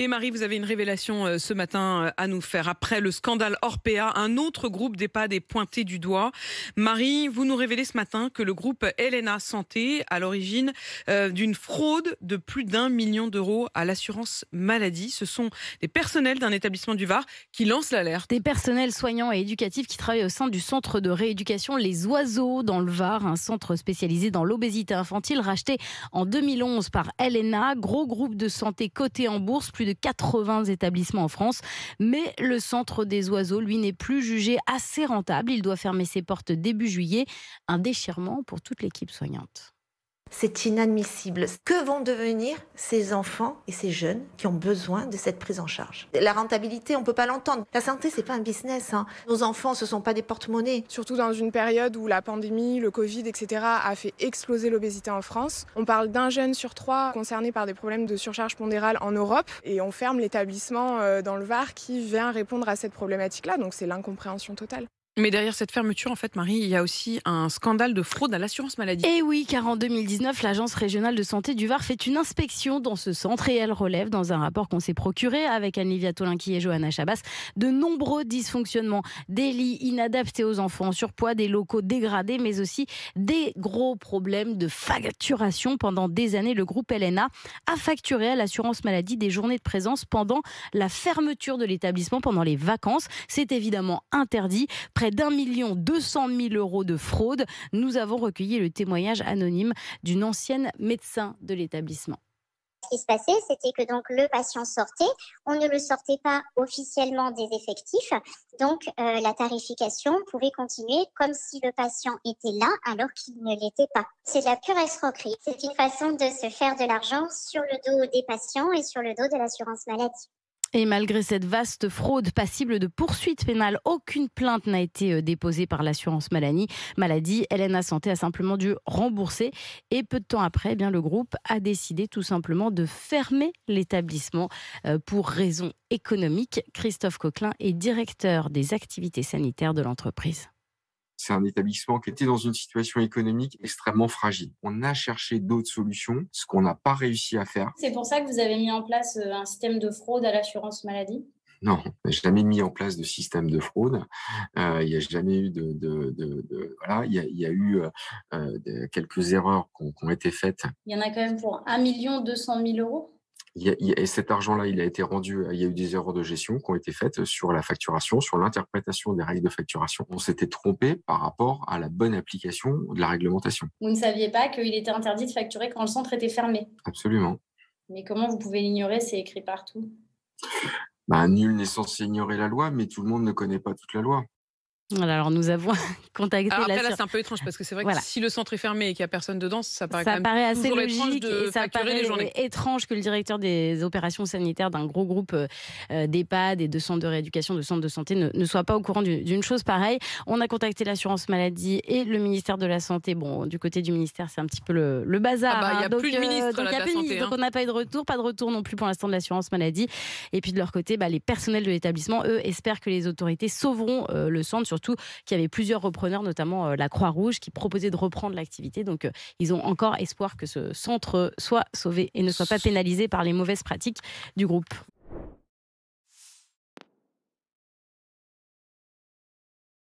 Et Marie, vous avez une révélation ce matin à nous faire. Après le scandale Orpea, un autre groupe d'EHPAD est pointé du doigt. Marie, vous nous révélez ce matin que le groupe Helena Santé à l'origine d'une fraude de plus d'1 million d'euros à l'assurance maladie. Ce sont des personnels d'un établissement du Var qui lancent l'alerte. Des personnels soignants et éducatifs qui travaillent au sein du centre de rééducation Les Oiseaux dans le Var, un centre spécialisé dans l'obésité infantile racheté en 2011 par Helena, gros groupe de santé coté en bourse, plus de 80 établissements en France. Mais le centre des Oiseaux, lui, n'est plus jugé assez rentable. Il doit fermer ses portes début juillet. Un déchirement pour toute l'équipe soignante. C'est inadmissible. Que vont devenir ces enfants et ces jeunes qui ont besoin de cette prise en charge? La rentabilité, on ne peut pas l'entendre. La santé, c'est pas un business. Nos enfants, ce ne sont pas des porte-monnaies. Surtout dans une période où la pandémie, le Covid, etc. a fait exploser l'obésité en France. On parle d'un jeune sur 3 concerné par des problèmes de surcharge pondérale en Europe. Et on ferme l'établissement dans le Var qui vient répondre à cette problématique-là. Donc c'est l'incompréhension totale. Mais derrière cette fermeture, en fait, Marie, il y a aussi un scandale de fraude à l'assurance maladie. Et oui, car en 2019, l'Agence régionale de santé du Var fait une inspection dans ce centre et elle relève dans un rapport qu'on s'est procuré avec Anne-Livia Tolinki et Johanna Chabas de nombreux dysfonctionnements, des lits inadaptés aux enfants en surpoids, des locaux dégradés, mais aussi des gros problèmes de facturation. Pendant des années, le groupe Helena a facturé à l'assurance maladie des journées de présence pendant la fermeture de l'établissement, pendant les vacances. C'est évidemment interdit. Près d'1 200 000 € de fraude. Nous avons recueilli le témoignage anonyme d'une ancienne médecin de l'établissement. Ce qui se passait, c'était que donc le patient sortait, on ne le sortait pas officiellement des effectifs, donc la tarification pouvait continuer comme si le patient était là alors qu'il ne l'était pas. C'est de la pure escroquerie. C'est une façon de se faire de l'argent sur le dos des patients et sur le dos de l'assurance maladie. Et malgré cette vaste fraude passible de poursuites pénales, aucune plainte n'a été déposée par l'assurance maladie. Helena Santé a simplement dû rembourser. Et peu de temps après, le groupe a décidé tout simplement de fermer l'établissement pour raisons économiques. Christophe Coquelin est directeur des activités sanitaires de l'entreprise. C'est un établissement qui était dans une situation économique extrêmement fragile. On a cherché d'autres solutions, ce qu'on n'a pas réussi à faire. C'est pour ça que vous avez mis en place un système de fraude à l'assurance maladie ? Non, on n'a jamais mis en place de système de fraude. Il n'y a jamais eu voilà. Il y a eu quelques erreurs qui ont été faites. Il y en a quand même pour 1 200 000 €. Et cet argent-là, il a été rendu. Il y a eu des erreurs de gestion qui ont été faites sur la facturation, sur l'interprétation des règles de facturation. On s'était trompé par rapport à la bonne application de la réglementation. Vous ne saviez pas qu'il était interdit de facturer quand le centre était fermé ? Absolument. Mais comment vous pouvez l'ignorer ? C'est écrit partout. Nul n'est censé ignorer la loi, mais tout le monde ne connaît pas toute la loi. Voilà, alors nous avons contacté alors après, là, c'est un peu étrange parce que c'est vrai que si le centre est fermé et qu'il n'y a personne dedans, ça paraît quand même assez logique de et ça paraît étrange que le directeur des opérations sanitaires d'un gros groupe d'EHPAD et de centres de rééducation, de centres de santé ne soit pas au courant d'une chose pareille. On a contacté l'assurance maladie et le ministère de la Santé. Bon, du côté du ministère, c'est un petit peu le bazar. Il n'y a plus de ministre de la Santé. Donc on n'a pas eu de retour, pas de retour non plus pour l'instant de l'assurance maladie. Et puis de leur côté, les personnels de l'établissement, eux, espèrent que les autorités sauveront le centre, surtout qu'il y avait plusieurs repreneurs, notamment la Croix-Rouge, qui proposaient de reprendre l'activité. Donc, ils ont encore espoir que ce centre soit sauvé et ne soit pas pénalisé par les mauvaises pratiques du groupe.